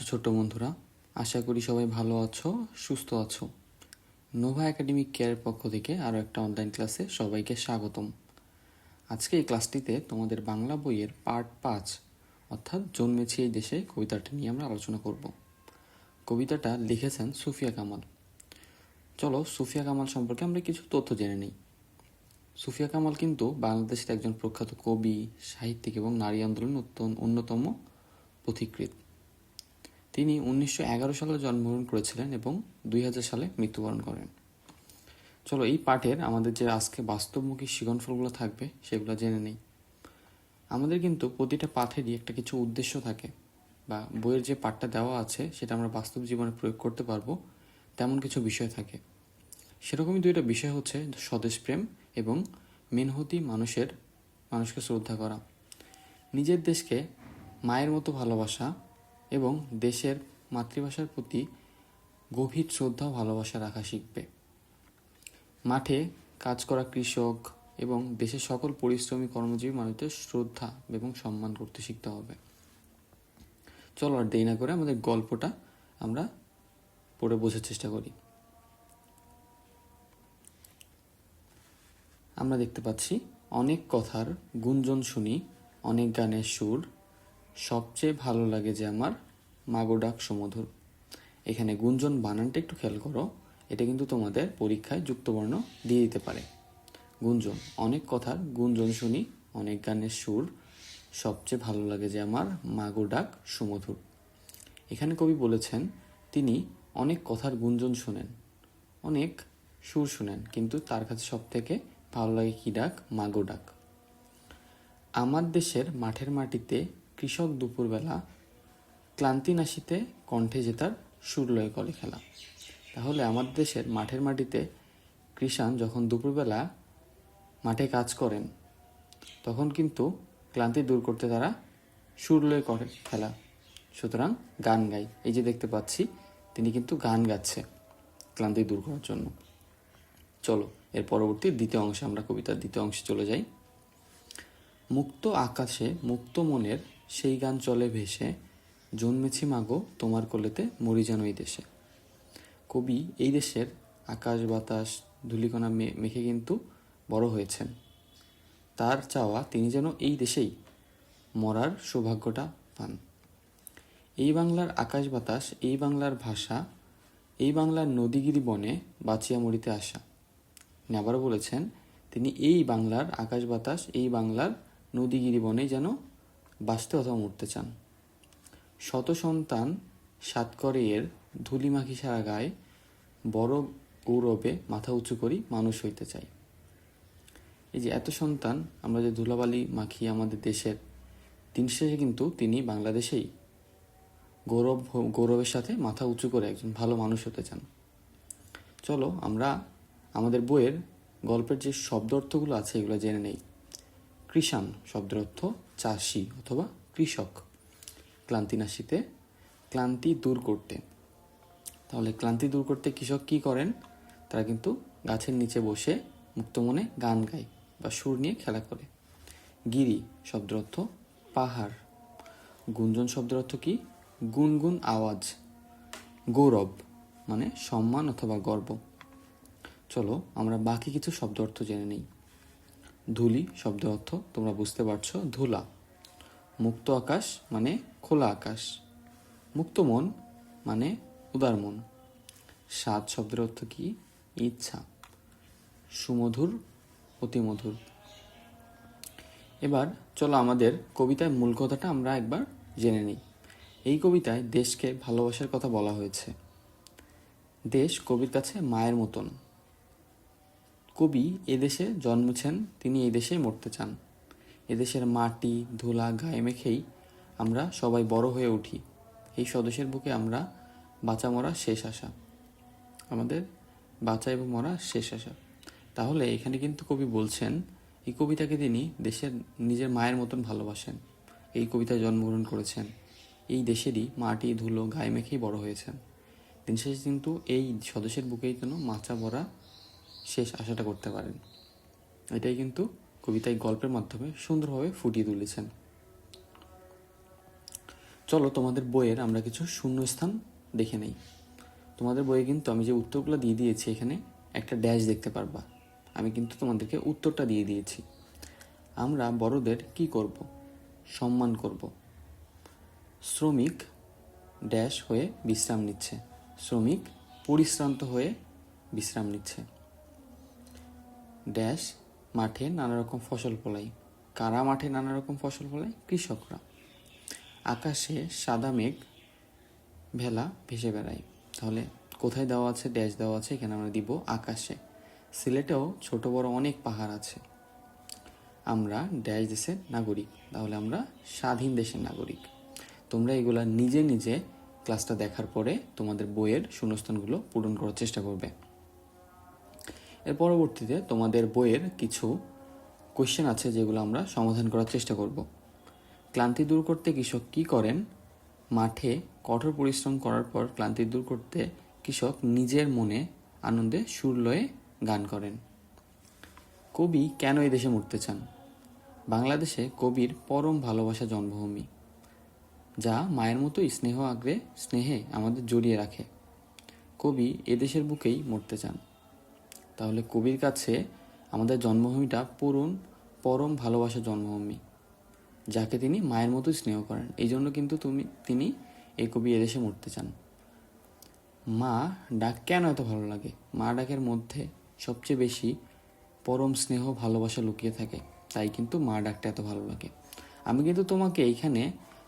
ছোট্ট বন্ধুরা, আশা করি সবাই ভালো আছো, সুস্থ আছো। নোভা একাডেমিক কেয়ারের পক্ষ থেকে আরও একটা অনলাইন ক্লাসে সবাইকে স্বাগতম। আজকে এই ক্লাসটিতে তোমাদের বাংলা বইয়ের পার্ট 5 অর্থাৎ জন্মেছি এই দেশে কবিতাটা নিয়ে আমরা আলোচনা করব। কবিতাটা লিখেছেন সুফিয়া কামাল। চলো সুফিয়া কামাল সম্পর্কে আমরা কিছু তথ্য জেনে নিই। সুফিয়া কামাল কিন্তু বাংলাদেশের একজন প্রখ্যাত কবি, সাহিত্যিক এবং নারী আন্দোলনের অন্যতম পথিকৃৎ। তিনি 1911 সালে জন্মগ্রহণ করেছিলেন এবং 2000 সালে মৃত্যুবরণ করেন। চলো এই পাঠের আমাদের যে আজকে বাস্তবমুখী সৃজনফলগুলো থাকবে সেগুলো জেনে নেই। আমাদের কিন্তু প্রতিটা পাঠেরই একটা কিছু উদ্দেশ্য থাকে, বা বইয়ের যে পাঠটা দেওয়া আছে সেটা আমরা বাস্তব জীবনে প্রয়োগ করতে পারবো তেমন কিছু বিষয় থাকে। সেরকমই দুইটা বিষয় হচ্ছে স্বদেশপ্রেম এবং মেনহতি মানুষকে শ্রদ্ধা করা। নিজের দেশকে মায়ের মতো ভালোবাসা এবং দেশের মাতৃভাষার প্রতি গভীর শ্রদ্ধা ও ভালোবাসা রাখা শিখবে। মাঠে কাজ করা কৃষক এবং দেশের সকল পরিশ্রমী কর্মজীবী মানুষদের শ্রদ্ধা এবং সম্মান করতে শিখতে হবে। চলো আর দেরি না করে আমাদের গল্পটা আমরা পড়ে বোঝার চেষ্টা করি। আমরা দেখতে পাচ্ছি, অনেক কথার গুঞ্জন শুনি, অনেক গানের সুর, সবচেয়ে ভালো লাগে যে আমার মাগো ডাক সুমধুর। এখানে গুঞ্জন বানানটা একটু খেয়াল করো, এটা কিন্তু তোমাদের পরীক্ষায় যুক্তবর্ণ দিয়ে দিতে পারে। গুঞ্জন, অনেক কথার গুঞ্জন শুনি, অনেক গানের সুর, সবচেয়ে ভালো লাগে যে আমার মাগো ডাক সুমধুর। এখানে কবি বলেছেন তিনি অনেক কথার গুঞ্জন শুনেন, অনেক সুর শুনেন, কিন্তু তার কাছে সব থেকে ভালো লাগে কি ডাক? মাগো ডাক। আমার দেশের মাঠের মাটিতে কৃষক দুপুরবেলা ক্লান্তি নাশিতে কণ্ঠে যে তার সুর লয়ে কলে খেলা। তাহলে আমাদের দেশের মাঠের মাটিতে কৃষাণ যখন দুপুরবেলা মাঠে কাজ করেন তখন কিন্তু ক্লান্তি দূর করতে তারা সুর লয়ে করে খেলা, সুতরাং গান গায়। এই যে দেখতে পাচ্ছি তিনি কিন্তু গান গাচ্ছে ক্লান্তি দূর করার জন্য। চলো এর পরবর্তী দ্বিতীয় অংশে, আমরা কবিতার দ্বিতীয় অংশে চলে যাই। মুক্ত আকাশে মুক্ত মনের সেই গান চলে ভেসে, জন্মেছি মাগো তোমার কোলেতে মরি যেন এই দেশে। কবি এই দেশের আকাশ বাতাস ধূলিকণা মেখে কিন্তু বড় হয়েছেন। তার চাওয়া তিনি যেন এই দেশেই মরার সৌভাগ্যটা পান। এই বাংলার আকাশ বাতাস, এই বাংলার ভাষা, এই বাংলার নদীগিরি বনে বাঁচিয়া মরিতে আসা। আবারও বলেছেন তিনি এই বাংলার আকাশ বাতাস, এই বাংলার নদীগিরি বনে যেন বাঁচতে অথবা মরতে চান। শত সন্তান সাত করে এর ধুলি মাখি সারা গায়ে, বড় গৌরবে মাথা উঁচু করি মানুষ হইতে চাই। এই যে এত সন্তান আমরা যে ধুলাবালি মাখি আমাদের দেশের, দিন শেষে কিন্তু তিনি বাংলাদেশেই গৌরবের সাথে মাথা উঁচু করে একজন ভালো মানুষ হতে চান। চলো আমরা আমাদের বইয়ের গল্পের যে শব্দ অর্থগুলো আছে এগুলো জেনে নেই। কৃষাণ শব্দের অর্থ চাষি অথবা কৃষক। ক্লান্তি নাশিতে, ক্লান্তি দূর করতে। তাহলে ক্লান্তি দূর করতে কৃষক কি করেন? তারা কিন্তু গাছের নিচে বসে মুক্ত মনে গান গায় বা সুর নিয়ে খেলা করে। গিরি শব্দের অর্থ পাহাড়। গুঞ্জন শব্দের অর্থ কি? গুনগুন আওয়াজ। গৌরব মানে সম্মান অথবা গর্ব। চলো আমরা বাকি কিছু শব্দ অর্থ জেনে নিই। ধূলি শব্দ অর্থ তোমরা বুঝতে পারছো, ধুলা। মুক্ত আকাশ মানে খোলা আকাশ। মুক্ত মন মানে উদার মন। স্বাদ শব্দের অর্থ কি? ইচ্ছা। সুমধুর অতি মধুর। এবার চলো আমাদের কবিতায় মূল কথাটা আমরা একবার জেনে নিই। এই কবিতায় দেশকে ভালোবাসার কথা বলা হয়েছে। দেশ কবির কাছে মায়ের মতন। কবি এদেশে জন্মেছেন, তিনি এই দেশেই মরতে চান। এদেশের মাটি ধুলা গায়ে মেখেই আমরা সবাই বড় হয়ে উঠি। এই স্বদেশের বুকে আমরা বাঁচা মরা শেষ আশা, আমাদের বাঁচা এবং মরা শেষ আশা। তাহলে এখানে কিন্তু কবি বলছেন এই কবিতাকে তিনি দেশের নিজের মায়ের মতন ভালোবাসেন। এই কবিতায় জন্মগ্রহণ করেছেন, এই দেশেরই মাটি ধুলো গায়ে মেখেই বড় হয়েছেন। দিন শেষে কিন্তু এই স্বদেশের বুকেই যেন মাচা ভরা শেষ আশাটা করতে পারেন। এটাই কিন্তু কবিতায় গল্পের মাধ্যমে সুন্দরভাবে ফুটিয়ে তুলেছেন। চলো তোমাদের বইয়ের আমরা কিছু শূন্যস্থান দেখে নেই। তোমাদের বইয়ে কিন্তু আমি যে উত্তরগুলো দিয়ে দিয়েছি এখানে একটা ড্যাশ দেখতে পারবা। আমি কিন্তু তোমাদেরকে উত্তরটা দিয়ে দিয়েছি। আমরা বড়দের কি করব? সম্মান করব। শ্রমিক ড্যাশ হয়ে বিশ্রাম নিচ্ছে। শ্রমিক পরিশ্রান্ত হয়ে বিশ্রাম নিচ্ছে। ড্যাশ মাঠে নানা রকম ফসল ফলাই। কারা মাঠে নানা রকম ফসল ফলায়? কৃষকরা। আকাশে সাদা মেঘ ভেলা ভেসে বেড়ায়। তাহলে কোথায় দেওয়া আছে? ড্যাশ দেওয়া আছে, এখানে আমরা দিব আকাশে। সিলেটেও ছোট বড় অনেক পাহাড় আছে। আমরা ড্যাশ দেশের নাগরিক, তাহলে আমরা স্বাধীন দেশের নাগরিক। তোমরা এগুলা নিজে নিজে ক্লাসটা দেখার পরে তোমাদের বইয়ের শূন্যস্থানগুলো পূরণ করার চেষ্টা করবে। এর পরবর্তীতে তোমাদের বইয়ের কিছু কোয়েশ্চেন আছে যেগুলো আমরা সমাধান করার চেষ্টা করব। ক্লান্তি দূর করতে কৃষক কি করেন? মাঠে কঠোর পরিশ্রম করার পর ক্লান্তি দূর করতে কৃষক নিজের মনে আনন্দে সুর লয়ে গান করেন। কবি কেন এই দেশে মরতে চান? বাংলাদেশে কবির পরম ভালোবাসা জন্মভূমি, যা মায়ের মতোই স্নেহে আমাদের জড়িয়ে রাখে। কবি এদেশের বুকেই মরতে চান। তাহলে কবির কাছে আমাদের জন্মভূমিটা পরম ভালোবাসা জন্মভূমি, যাকে তিনি মায়ের মতোই স্নেহ করেন। এই জন্য কিন্তু তিনি এই কবি এদেশে মরতে চান। মা ডাক কেন এত ভালো লাগে? মা ডাকের মধ্যে সবচেয়ে বেশি পরম স্নেহ ভালোবাসা লুকিয়ে থাকে, তাই কিন্তু মা ডাকটা এত ভালো লাগে। আমি কিন্তু তোমাকে এইখানে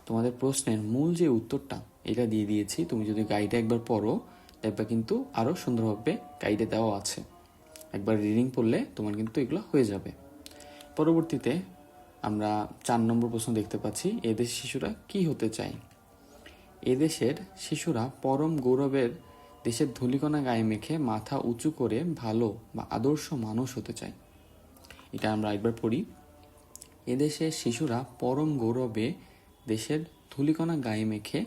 তোমাদের প্রশ্নের মূল যে উত্তরটা এটা দিয়ে দিয়েছি। তুমি যদি গাইডে একবার পড়ো দেখবে কিন্তু আরও সুন্দরভাবে গাইডে দেওয়া আছে। একবার রিডিং পড়লে তোমার কিন্তু এগুলো হয়ে যাবে। পরবর্তীতে আমরা 4 নম্বর প্রশ্ন দেখতে পাচ্ছি, এদেশের শিশুরা কি হতে চায়? এদেশের শিশুরা পরম গৌরবের দেশের ধূলিকণা গায়ে মেখে মাথা উঁচু করে ভালো বা আদর্শ মানুষ হতে চায়। এটা আমরা একবার পড়ি। এদেশের শিশুরা পরম গৌরবে দেশের ধূলিকণা গায়ে মেখে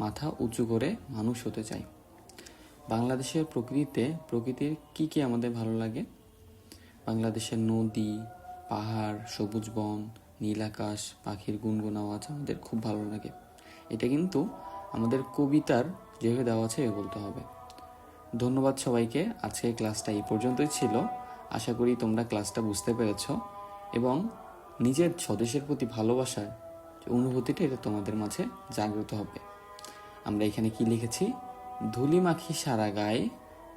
মাথা উঁচু করে মানুষ হতে চায়। বাংলাদেশের প্রকৃতির কি কি আমাদের ভালো লাগে? বাংলাদেশের নদী, পাহাড়, সবুজ বন, নীল আকাশ, পাখির গুনগুন আওয়াজ আমাদের খুব ভালো লাগে। এটা কিন্তু আমাদের কবিতার যেভাবে দেওয়া আছে এভাবে বলতে হবে। ধন্যবাদ সবাইকে। আজকের ক্লাসটা এই পর্যন্তই ছিল। আশা করি তোমরা ক্লাসটা বুঝতে পেরেছ এবং নিজের স্বদেশের প্রতি ভালোবাসার যে অনুভূতিটা এটা তোমাদের মাঝে জাগ্রত হবে। আমরা এখানে কি লিখেছি? ধুলি মাখি সারা গায়ে,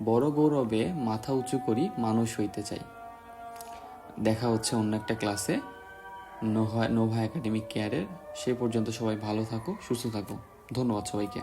বড় গৌরবে মাথা উঁচু করি মানুষ হইতে চাই। দেখা হচ্ছে অন্য একটা ক্লাসে নোভা একাডেমিক কেয়ারের। সে পর্যন্ত সবাই ভালো থাকো, সুস্থ থাকো। ধন্যবাদ সবাইকে।